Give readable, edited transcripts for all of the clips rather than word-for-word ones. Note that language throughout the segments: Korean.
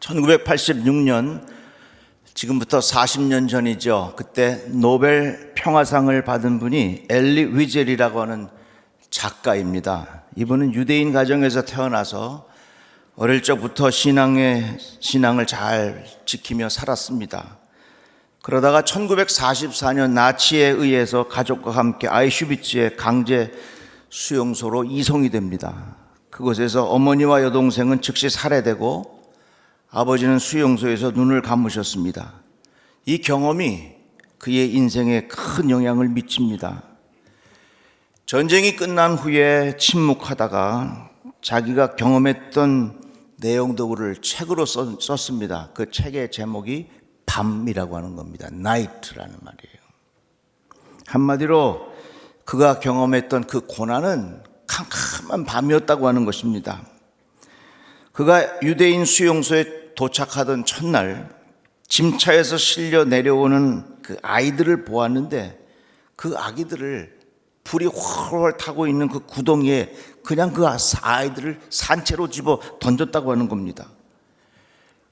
1986년, 지금부터 40년 전이죠. 그때 노벨 평화상을 받은 분이 엘리 위젤이라고 하는 작가입니다. 이분은 유대인 가정에서 태어나서 어릴 적부터 신앙을 잘 지키며 살았습니다. 그러다가 1944년 나치에 의해서 가족과 함께 아이슈비츠의 강제 수용소로 이송이 됩니다. 그곳에서 어머니와 여동생은 즉시 살해되고 아버지는 수용소에서 눈을 감으셨습니다. 이 경험이 그의 인생에 큰 영향을 미칩니다. 전쟁이 끝난 후에 침묵하다가 자기가 경험했던 내용들을 책으로 썼습니다. 그 책의 제목이 밤이라고 하는 겁니다. Night라는 말이에요. 한마디로 그가 경험했던 그 고난은 캄캄한 밤이었다고 하는 것입니다. 그가 유대인 수용소에 도착하던 첫날 짐차에서 실려 내려오는 그 아이들을 보았는데 그 아기들을 불이 훨훨 타고 있는 그 구덩이에 그냥 그 아이들을 산채로 집어 던졌다고 하는 겁니다.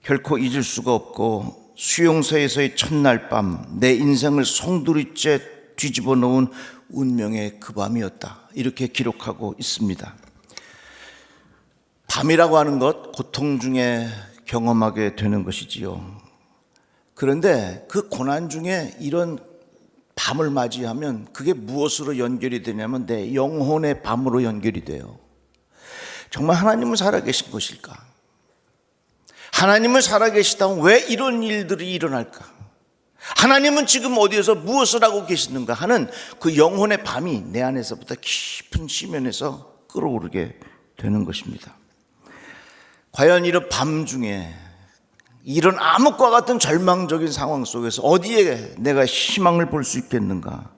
결코 잊을 수가 없고 수용소에서의 첫날 밤 내 인생을 송두리째 뒤집어 놓은 운명의 그 밤이었다. 이렇게 기록하고 있습니다. 밤이라고 하는 것, 고통 중에 경험하게 되는 것이지요. 그런데 그 고난 중에 이런 밤을 맞이하면 그게 무엇으로 연결이 되냐면 내 영혼의 밤으로 연결이 돼요. 정말 하나님은 살아계신 것일까? 하나님은 살아계시다면 왜 이런 일들이 일어날까? 하나님은 지금 어디에서 무엇을 하고 계시는가 하는 그 영혼의 밤이 내 안에서부터 깊은 심연에서 끌어오르게 되는 것입니다. 과연 이런 밤 중에 이런 암흑과 같은 절망적인 상황 속에서 어디에 내가 희망을 볼 수 있겠는가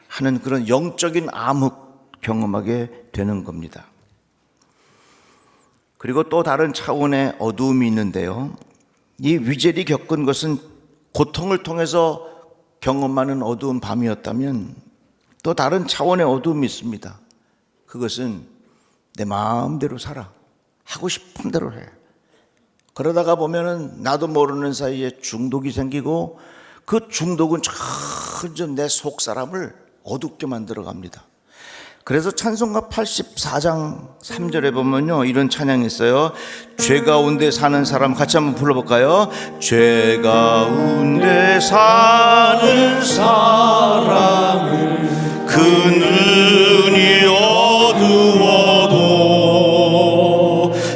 하는 그런 영적인 암흑 경험하게 되는 겁니다. 그리고 또 다른 차원의 어두움이 있는데요. 이 위젤이 겪은 것은 고통을 통해서 경험하는 어두운 밤이었다면 또 다른 차원의 어두움이 있습니다. 그것은 내 마음대로 살아. 하고 싶은 대로 해. 그러다가 보면은 나도 모르는 사이에 중독이 생기고 그 중독은 점점 내 속 사람을 어둡게 만들어 갑니다. 그래서 찬송가 84장 3절에 보면요, 이런 찬양이 있어요. 죄 가운데 사는 사람, 같이 한번 불러볼까요? 죄 가운데 사는 사람은 그 눈이 어두워도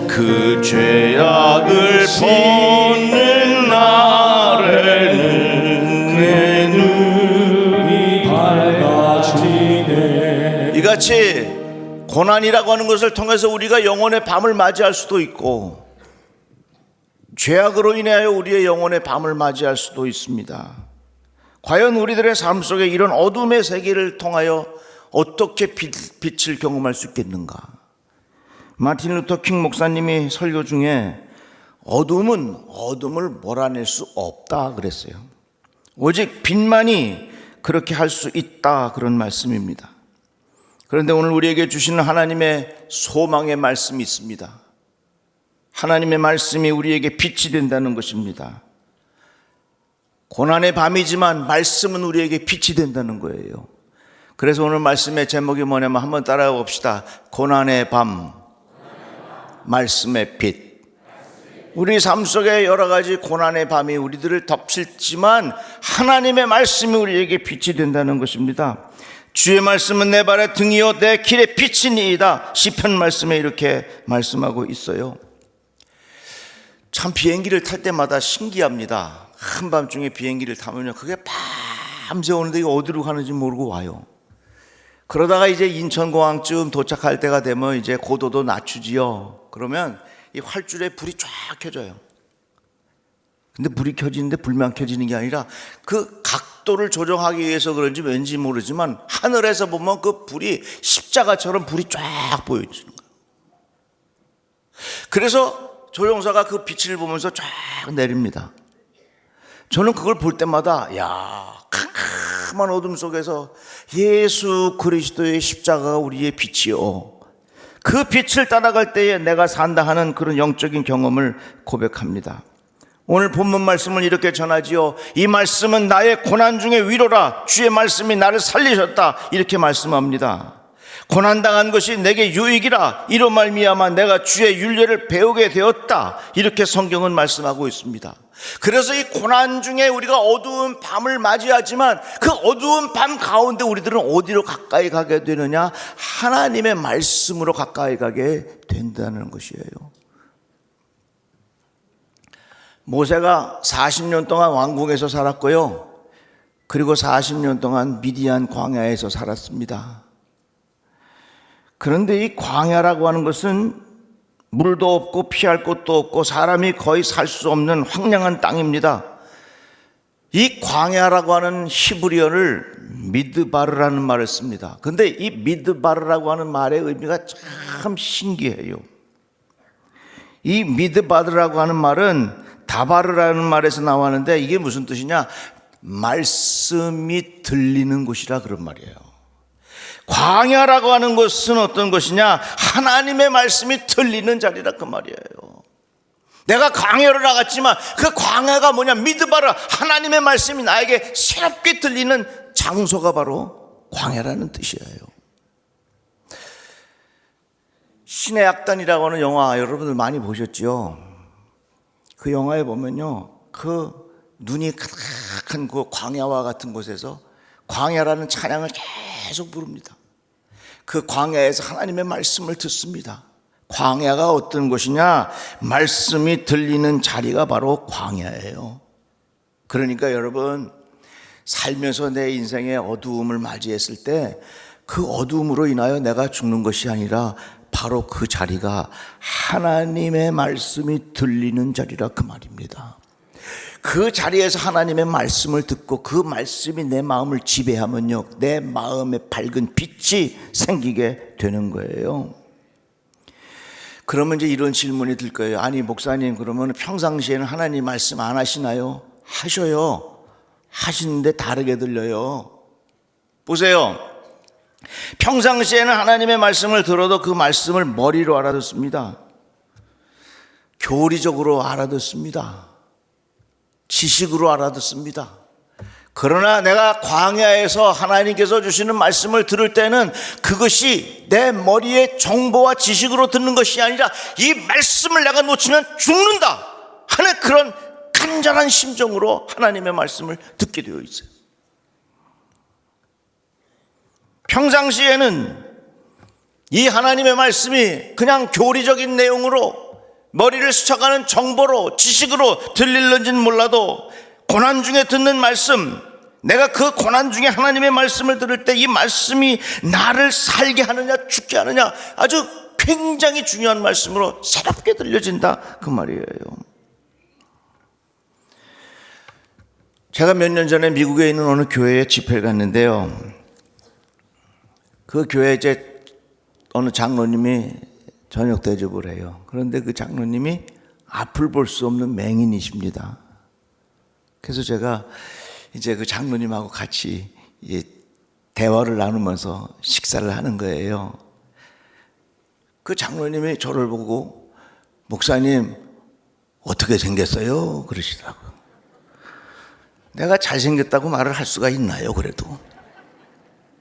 그 죄악을 벗는 날에는 내 눈이 밝아지네. 이같이 고난이라고 하는 것을 통해서 우리가 영혼의 밤을 맞이할 수도 있고 죄악으로 인하여 우리의 영혼의 밤을 맞이할 수도 있습니다. 과연 우리들의 삶 속에 이런 어둠의 세계를 통하여 어떻게 빛을 경험할 수 있겠는가? 마틴 루터 킹 목사님이 설교 중에 어둠은 어둠을 몰아낼 수 없다 그랬어요. 오직 빛만이 그렇게 할 수 있다, 그런 말씀입니다. 그런데 오늘 우리에게 주시는 하나님의 소망의 말씀이 있습니다. 하나님의 말씀이 우리에게 빛이 된다는 것입니다. 고난의 밤이지만 말씀은 우리에게 빛이 된다는 거예요. 그래서 오늘 말씀의 제목이 뭐냐면 한번 따라해 봅시다. 고난의 밤, 말씀의 빛. 우리 삶 속에 여러 가지 고난의 밤이 우리들을 덮칠지만 하나님의 말씀이 우리에게 빛이 된다는 것입니다. 주의 말씀은 내 발의 등이요 내 길의 빛이니이다. 시편 말씀에 이렇게 말씀하고 있어요. 참 비행기를 탈 때마다 신기합니다. 한밤중에 비행기를 타면요, 그게 밤새 오는데 이거 어디로 가는지 모르고 와요. 그러다가 이제 인천공항쯤 도착할 때가 되면 이제 고도도 낮추지요. 그러면 이 활줄에 불이 쫙 켜져요. 근데 불이 켜지는데 불만 켜지는 게 아니라 그 각도를 조정하기 위해서 그런지 왠지 모르지만 하늘에서 보면 그 불이 십자가처럼 불이 쫙 보여지는 거예요. 그래서 조종사가 그 빛을 보면서 쫙 내립니다. 저는 그걸 볼 때마다 야, 캄캄한 어둠 속에서 예수 그리스도의 십자가가 우리의 빛이요, 그 빛을 따라갈 때에 내가 산다 하는 그런 영적인 경험을 고백합니다. 오늘 본문 말씀을 이렇게 전하지요. 이 말씀은 나의 고난 중에 위로라. 주의 말씀이 나를 살리셨다. 이렇게 말씀합니다. 고난당한 것이 내게 유익이라. 이로 말미암아 내가 주의 윤례를 배우게 되었다. 이렇게 성경은 말씀하고 있습니다. 그래서 이 고난 중에 우리가 어두운 밤을 맞이하지만 그 어두운 밤 가운데 우리들은 어디로 가까이 가게 되느냐? 하나님의 말씀으로 가까이 가게 된다는 것이에요. 모세가 40년 동안 왕궁에서 살았고요. 그리고 40년 동안 미디안 광야에서 살았습니다. 그런데 이 광야라고 하는 것은 물도 없고 피할 곳도 없고 사람이 거의 살 수 없는 황량한 땅입니다. 이 광야라고 하는 히브리어를 미드바르라는 말을 씁니다. 그런데 이 미드바르라고 하는 말의 의미가 참 신기해요. 이 미드바르라고 하는 말은 다바르라는 말에서 나왔는데 이게 무슨 뜻이냐? 말씀이 들리는 곳이라 그런 말이에요. 광야라고 하는 것은 어떤 것이냐? 하나님의 말씀이 들리는 자리라 그 말이에요. 내가 광야를 나갔지만 그 광야가 뭐냐? 미드바르, 하나님의 말씀이 나에게 새롭게 들리는 장소가 바로 광야라는 뜻이에요. 신의 약단이라고 하는 영화 여러분들 많이 보셨죠? 그 영화에 보면요, 그 눈이 가득한 그 광야와 같은 곳에서 광야라는 찬양을 계속 부릅니다. 그 광야에서 하나님의 말씀을 듣습니다. 광야가 어떤 곳이냐? 말씀이 들리는 자리가 바로 광야예요. 그러니까 여러분, 살면서 내 인생의 어두움을 맞이했을 때 그 어두움으로 인하여 내가 죽는 것이 아니라 바로 그 자리가 하나님의 말씀이 들리는 자리라 그 말입니다. 그 자리에서 하나님의 말씀을 듣고 그 말씀이 내 마음을 지배하면요, 내 마음에 밝은 빛이 생기게 되는 거예요. 그러면 이제 이런 질문이 들 거예요. 아니 목사님, 그러면 평상시에는 하나님 말씀 안 하시나요? 하셔요. 하시는데 다르게 들려요. 보세요. 평상시에는 하나님의 말씀을 들어도 그 말씀을 머리로 알아듣습니다. 교리적으로 알아듣습니다. 지식으로 알아듣습니다. 그러나 내가 광야에서 하나님께서 주시는 말씀을 들을 때는 그것이 내 머리의 정보와 지식으로 듣는 것이 아니라 이 말씀을 내가 놓치면 죽는다 하는 그런 간절한 심정으로 하나님의 말씀을 듣게 되어 있어요. 평상시에는 이 하나님의 말씀이 그냥 교리적인 내용으로 머리를 스쳐가는 정보로 지식으로 들릴는지는 몰라도 고난 중에 듣는 말씀, 내가 그 고난 중에 하나님의 말씀을 들을 때 이 말씀이 나를 살게 하느냐 죽게 하느냐 아주 굉장히 중요한 말씀으로 새롭게 들려진다 그 말이에요. 제가 몇 년 전에 미국에 있는 어느 교회에 집회를 갔는데요, 그 교회에 이제 어느 장로님이 저녁 대접을 해요. 그런데 그 장로님이 앞을 볼 수 없는 맹인이십니다. 그래서 제가 이제 그 장로님하고 같이 대화를 나누면서 식사를 하는 거예요. 그 장로님이 저를 보고 목사님 어떻게 생겼어요? 그러시더라고요. 내가 잘생겼다고 말을 할 수가 있나요? 그래도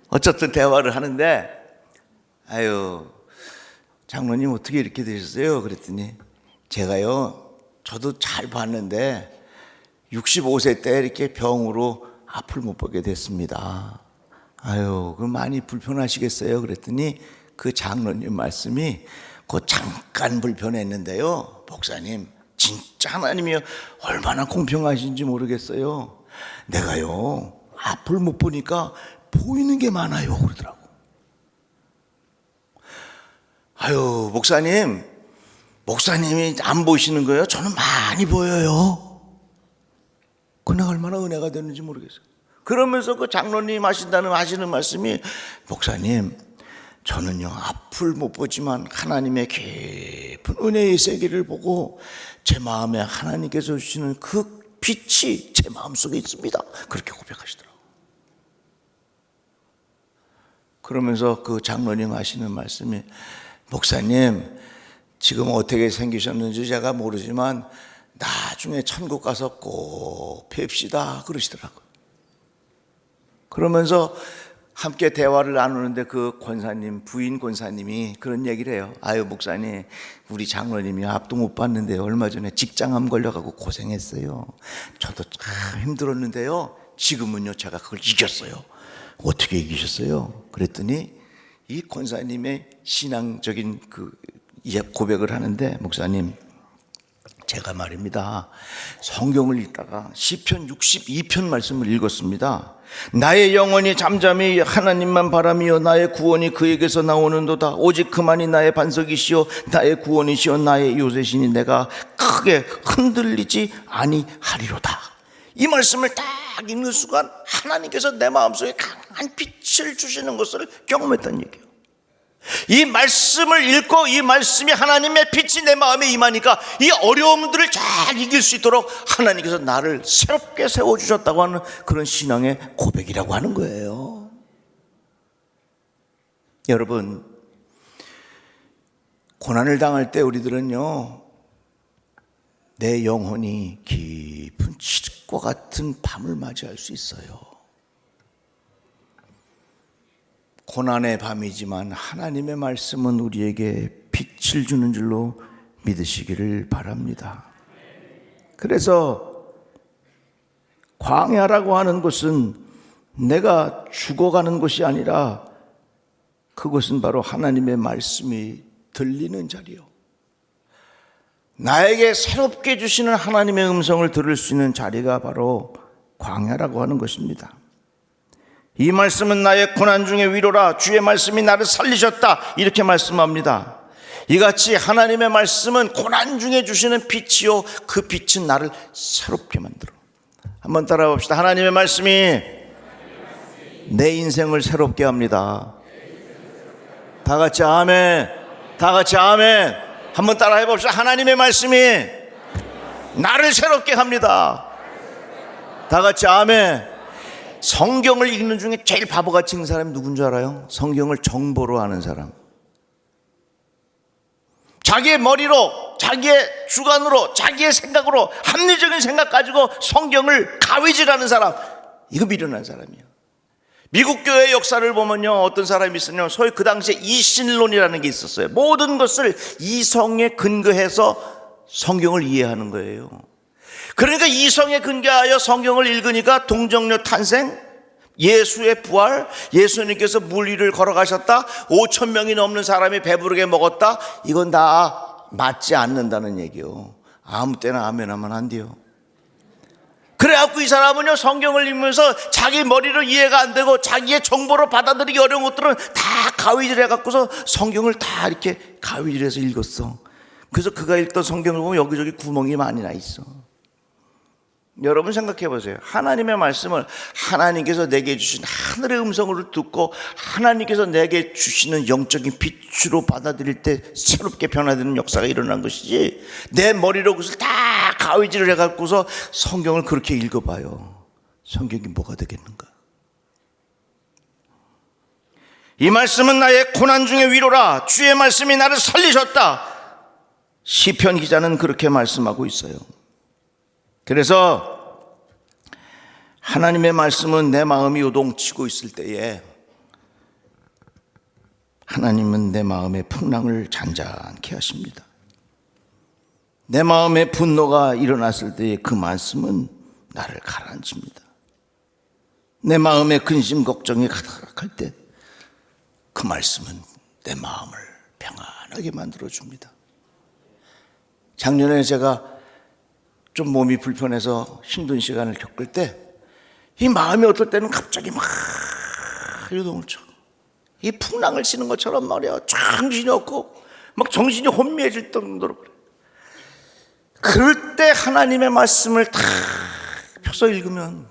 어쨌든 대화를 하는데 아유 장로님 어떻게 이렇게 되셨어요? 그랬더니 제가요 저도 잘 봤는데 65세 때 이렇게 병으로 앞을 못 보게 됐습니다. 아유 그럼 많이 불편하시겠어요? 그랬더니 그 장로님 말씀이 그 잠깐 불편했는데요 목사님 진짜 하나님이 얼마나 공평하신지 모르겠어요. 내가요 앞을 못 보니까 보이는 게 많아요 그러더라고. 아유 목사님이 안 보시는 거예요? 저는 많이 보여요. 그날 얼마나 은혜가 되는지 모르겠어요. 그러면서 그 장로님 하시는 말씀이 목사님 저는요 앞을 못 보지만 하나님의 깊은 은혜의 세계를 보고 제 마음에 하나님께서 주시는 그 빛이 제 마음속에 있습니다. 그렇게 고백하시더라고요. 그러면서 그 장로님 하시는 말씀이 목사님 지금 어떻게 생기셨는지 제가 모르지만 나중에 천국 가서 꼭 뵙시다 그러시더라고요. 그러면서 함께 대화를 나누는데 그 권사님, 부인 권사님이 그런 얘기를 해요. 아유 목사님, 우리 장로님이 앞도 못 봤는데 얼마 전에 직장암 걸려가고 고생했어요. 저도 참 힘들었는데요, 지금은요 제가 그걸 이겼어요. 어떻게 이기셨어요? 그랬더니 이 권사님의 신앙적인 그 고백을 하는데, 목사님 제가 말입니다, 성경을 읽다가 시편 62편 말씀을 읽었습니다. 나의 영혼이 잠잠히 하나님만 바라며 나의 구원이 그에게서 나오는도다. 오직 그만이 나의 반석이시오 나의 구원이시오 나의 요새시니 내가 크게 흔들리지 아니하리로다. 이 말씀을 딱 읽는 순간 하나님께서 내 마음속에 강한 빛을 주시는 것을 경험했다는 얘기예요. 이 말씀을 읽고 이 말씀이 하나님의 빛이 내 마음에 임하니까 이 어려움들을 잘 이길 수 있도록 하나님께서 나를 새롭게 세워주셨다고 하는 그런 신앙의 고백이라고 하는 거예요. 여러분, 고난을 당할 때 우리들은요, 내 영혼이 깊은 칠흑과 같은 밤을 맞이할 수 있어요. 고난의 밤이지만 하나님의 말씀은 우리에게 빛을 주는 줄로 믿으시기를 바랍니다. 그래서 광야라고 하는 것은 내가 죽어가는 것이 아니라 그것은 바로 하나님의 말씀이 들리는 자리요, 나에게 새롭게 주시는 하나님의 음성을 들을 수 있는 자리가 바로 광야라고 하는 것입니다. 이 말씀은 나의 고난 중의 위로라. 주의 말씀이 나를 살리셨다. 이렇게 말씀합니다. 이같이 하나님의 말씀은 고난 중에 주시는 빛이요, 그 빛은 나를 새롭게 만들어. 한번 따라해 봅시다. 하나님의 말씀이 내 인생을 새롭게 합니다. 다 같이 아멘. 다 같이 아멘. 한번 따라해 봅시다. 하나님의 말씀이 나를 새롭게 합니다. 다 같이 아멘. 성경을 읽는 중에 제일 바보같이 읽는 사람이 누군 줄 알아요? 성경을 정보로 아는 사람. 자기의 머리로, 자기의 주관으로, 자기의 생각으로, 합리적인 생각 가지고 성경을 가위질하는 사람, 이거 미련한 사람이에요. 미국 교회 역사를 보면요, 어떤 사람이 있었냐면 소위 그 당시에 이신론이라는 게 있었어요. 모든 것을 이성에 근거해서 성경을 이해하는 거예요. 그러니까 이성에 근거하여 성경을 읽으니까 동정녀 탄생, 예수의 부활, 예수님께서 물 위를 걸어가셨다, 5천 명이 넘는 사람이 배부르게 먹었다, 이건 다 맞지 않는다는 얘기요. 아무 때나 아멘 하면 안 돼요. 그래갖고 이 사람은요, 성경을 읽으면서 자기 머리로 이해가 안 되고 자기의 정보로 받아들이기 어려운 것들은 다 가위질 해갖고서 성경을 다 이렇게 가위질해서 읽었어. 그래서 그가 읽던 성경을 보면 여기저기 구멍이 많이 나 있어. 여러분 생각해 보세요. 하나님의 말씀을 하나님께서 내게 주신 하늘의 음성으로 듣고 하나님께서 내게 주시는 영적인 빛으로 받아들일 때 새롭게 변화되는 역사가 일어난 것이지, 내 머리로 그것을 다 가위질을 해갖고서 성경을 그렇게 읽어봐요. 성경이 뭐가 되겠는가? 이 말씀은 나의 고난 중의 위로라. 주의 말씀이 나를 살리셨다. 시편 기자는 그렇게 말씀하고 있어요. 그래서 하나님의 말씀은 내 마음이 요동치고 있을 때에 하나님은 내 마음의 풍랑을 잔잔케 하십니다. 내 마음에 분노가 일어났을 때에 그 말씀은 나를 가라앉힙니다. 내 마음에 근심 걱정이 가득할 때 그 말씀은 내 마음을 평안하게 만들어줍니다. 작년에 제가 좀 몸이 불편해서 힘든 시간을 겪을 때 이 마음이 어떨 때는 갑자기 막 요동을 쳐. 이 풍랑을 치는 것처럼 말이야. 정신이 없고 막 정신이 혼미해질 정도로 그래. 그럴 때 하나님의 말씀을 다 펴서 읽으면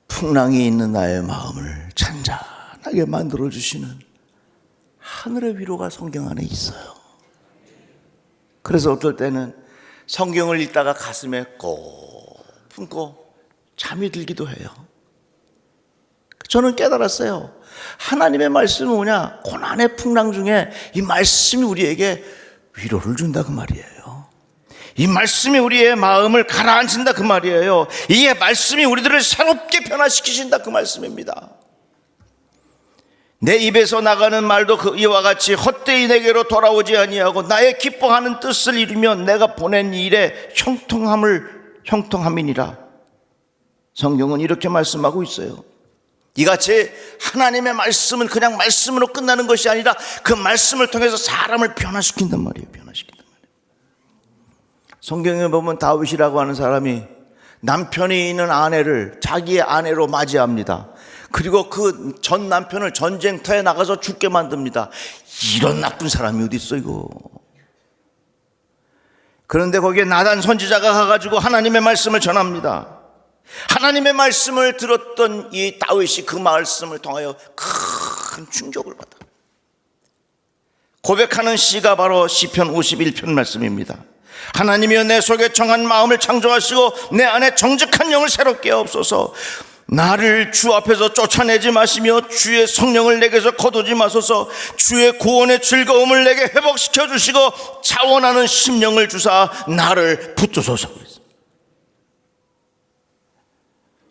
풍랑이 있는 나의 마음을 잔잔하게 만들어주시는 하늘의 위로가 성경 안에 있어요. 그래서 어떨 때는 성경을 읽다가 가슴에 꼭 품고 잠이 들기도 해요. 저는 깨달았어요. 하나님의 말씀은 뭐냐? 고난의 풍랑 중에 이 말씀이 우리에게 위로를 준다 그 말이에요. 이 말씀이 우리의 마음을 가라앉힌다 그 말이에요. 이 말씀이 우리들을 새롭게 변화시키신다 그 말씀입니다. 내 입에서 나가는 말도 이와 같이 헛되이 내게로 돌아오지 아니하고 나의 기뻐하는 뜻을 이루면 내가 보낸 일에 형통함이니라. 성경은 이렇게 말씀하고 있어요. 이같이 하나님의 말씀은 그냥 말씀으로 끝나는 것이 아니라 그 말씀을 통해서 사람을 변화시킨단 말이에요. 성경에 보면 다윗이라고 하는 사람이 남편이 있는 아내를 자기의 아내로 맞이합니다. 그리고 그 전 남편을 전쟁터에 나가서 죽게 만듭니다. 이런 나쁜 사람이 어디 있어 이거. 그런데 거기에 나단 선지자가 가가지고 하나님의 말씀을 전합니다. 하나님의 말씀을 들었던 이 다윗이 그 말씀을 통하여 큰 충격을 받아 고백하는 시가 바로 시편 51편 말씀입니다. 하나님이여 내 속에 정한 마음을 창조하시고 내 안에 정직한 영을 새롭게 하옵소서. 나를 주 앞에서 쫓아내지 마시며 주의 성령을 내게서 거두지 마소서. 주의 구원의 즐거움을 내게 회복시켜 주시고 자원하는 심령을 주사 나를 붙드소서.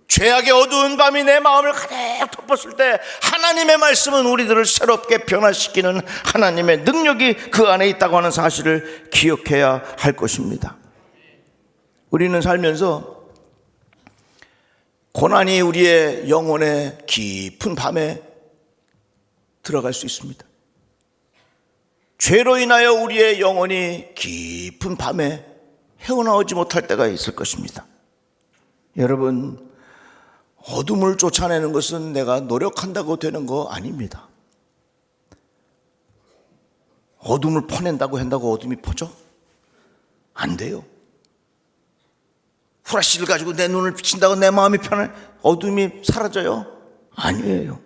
죄악의 어두운 밤이 내 마음을 가득 덮었을 때 하나님의 말씀은 우리들을 새롭게 변화시키는 하나님의 능력이 그 안에 있다고 하는 사실을 기억해야 할 것입니다. 우리는 살면서 고난이 우리의 영혼의 깊은 밤에 들어갈 수 있습니다. 죄로 인하여 우리의 영혼이 깊은 밤에 헤어나오지 못할 때가 있을 것입니다. 여러분, 어둠을 쫓아내는 것은 내가 노력한다고 되는 거 아닙니다. 어둠을 퍼낸다고 한다고 어둠이 퍼져? 안 돼요. 후라시를 가지고 내 눈을 비친다고 내 마음이 편해? 어둠이 사라져요? 아니에요.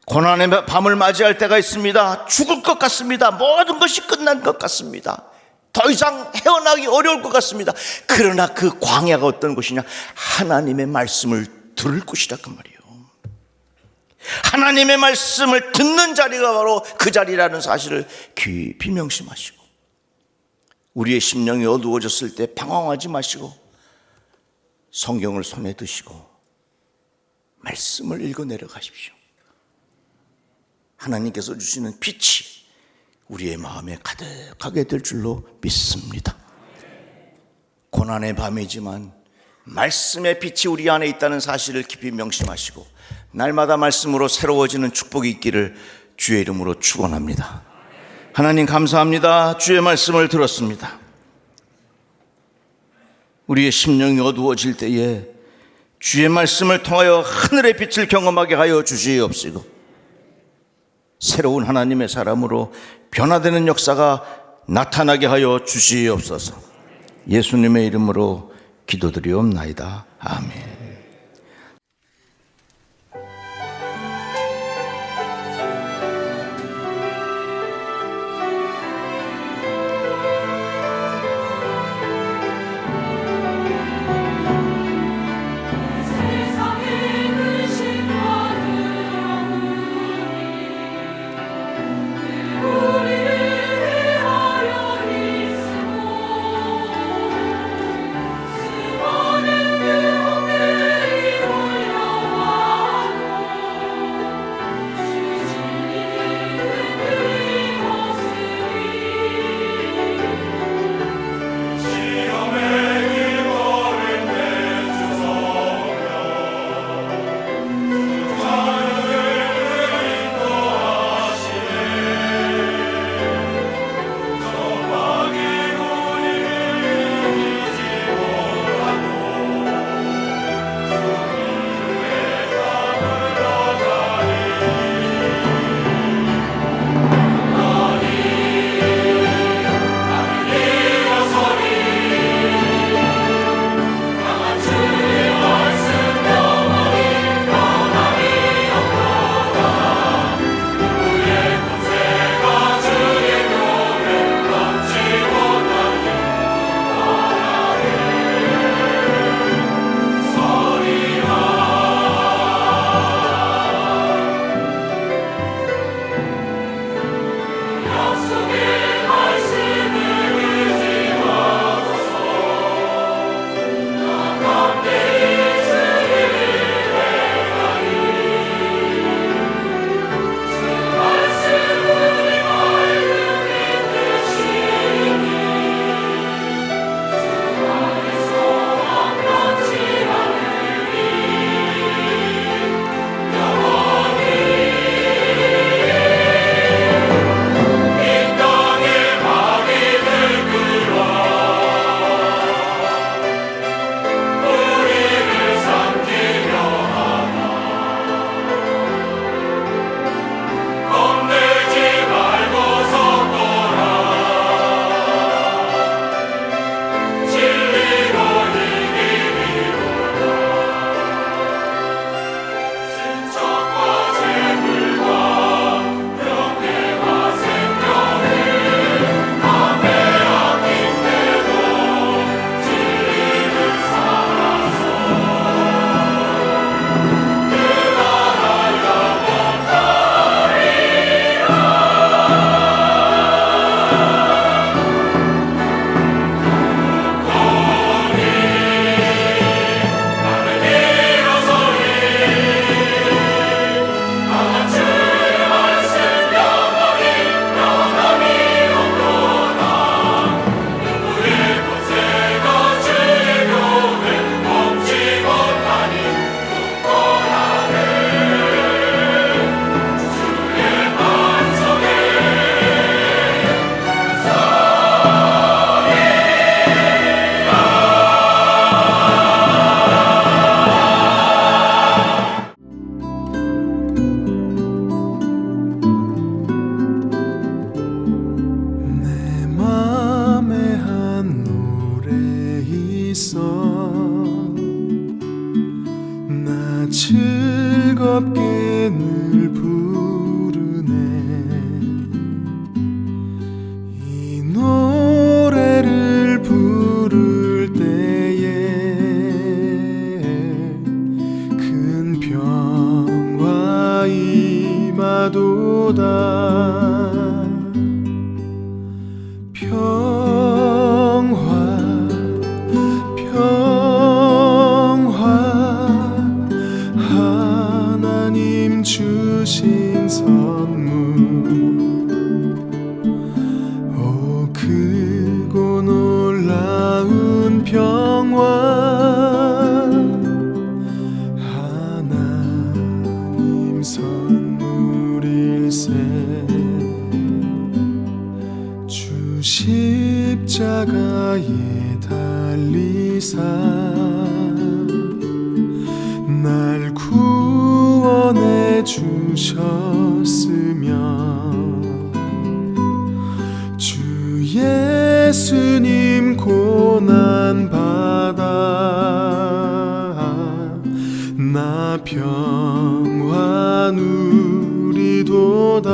고난의 밤을 맞이할 때가 있습니다. 죽을 것 같습니다. 모든 것이 끝난 것 같습니다. 더 이상 헤어나기 어려울 것 같습니다. 그러나 그 광야가 어떤 곳이냐? 하나님의 말씀을 들을 곳이라 그 말이에요. 하나님의 말씀을 듣는 자리가 바로 그 자리라는 사실을 깊이 명심하시고, 우리의 심령이 어두워졌을 때 방황하지 마시고 성경을 손에 드시고 말씀을 읽어 내려가십시오. 하나님께서 주시는 빛이 우리의 마음에 가득하게 될 줄로 믿습니다. 고난의 밤이지만 말씀의 빛이 우리 안에 있다는 사실을 깊이 명심하시고 날마다 말씀으로 새로워지는 축복이 있기를 주의 이름으로 축원합니다. 하나님 감사합니다. 주의 말씀을 들었습니다. 우리의 심령이 어두워질 때에 주의 말씀을 통하여 하늘의 빛을 경험하게 하여 주시옵시고 새로운 하나님의 사람으로 변화되는 역사가 나타나게 하여 주시옵소서. 예수님의 이름으로 기도드리옵나이다. 아멘. 즐겁게 늘 부르네. 이 노래를 부를 때에 큰 평화 임하도다. 하나님 주신 선물, 오 크고 놀라운 평화, 하나님 선물일세. 주 십자가에 달리사 날 구원해 주셨으며, 주 예수님 고난 받아 나 평화 누리도다.